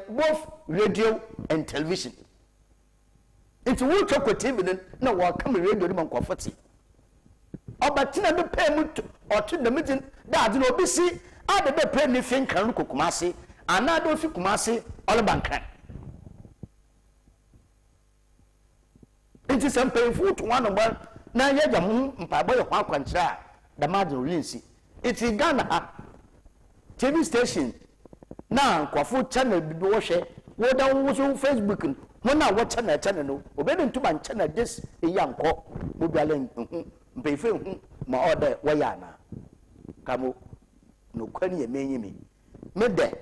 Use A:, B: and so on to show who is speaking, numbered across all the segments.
A: both radio and television. It's we talk with TV, no one come radio man coffee. Oh, but Tina be payment or to the meeting that no be see, I the pay me think can Kumasi, and I don't see Kumasi all about can. It is some painful to one of one. Now, yet the moon, Paboy, one contra, the Madden Lindsay. It's in Ghana TV station. Now, Kwafu channel be washed. What down was on Facebook. When I watch channel, obeying to my channel, this a young cock, Mubalan, pay film, my order, Wayana. Kamu, no query, me. Midday,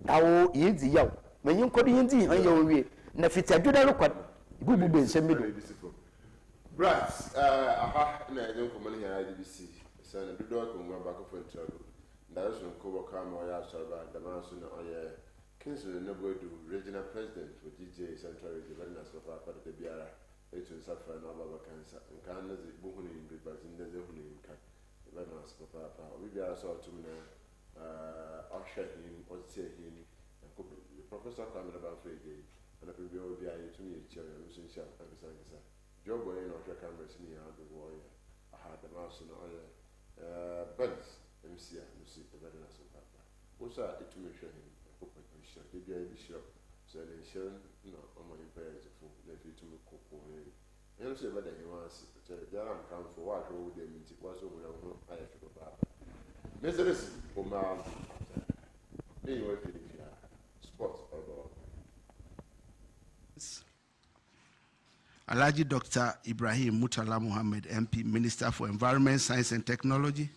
A: I will eat the young. When you could eat the your way, Nafita do that look at Google Bay, send me.
B: Right, aha, and I don't come here at IDBC. So I do not come back of trouble. There is no co-worker, or Yasaba, the Manson, or Kingston, no go to regional president for DJ Central Development of our part of the Biara, it will suffer an over cancer, and Canada is booming in the Brazil, the Huni cat, the Venas of Papa. We are so to usher him, or say him, and Professor Cameron about Friday, and I will be to me, chair, and losing shop, and the Joe Boy and Usher cameras in the warrior. I had the mouse and all Bunts, MC, and see the Venas of Papa. What's that to me? Maybe I be sure. So they share no on my prayers for nephew to look for him. And say whether he wants to tell come for what road they meet it was over I have to go back. Mr. Omar, anyway, sports about
C: Alhaji Dr. Ibrahim Murtala Muhammad, MP, Minister for Environment, Science and Technology.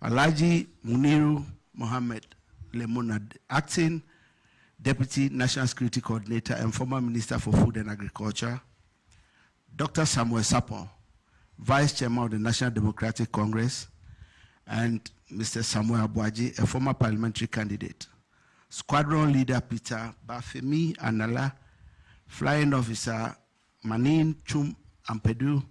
C: Alhaji Muniru Mohammed Lemonad, Acting Deputy National Security Coordinator and former Minister for Food and Agriculture. Dr. Samuel Sapon, Vice Chairman of the National Democratic Congress. And Mr. Samuel Abuaji, a former parliamentary candidate. Squadron Leader Peter Bafemi Anala, Flying Officer Manin Chum Ampedu,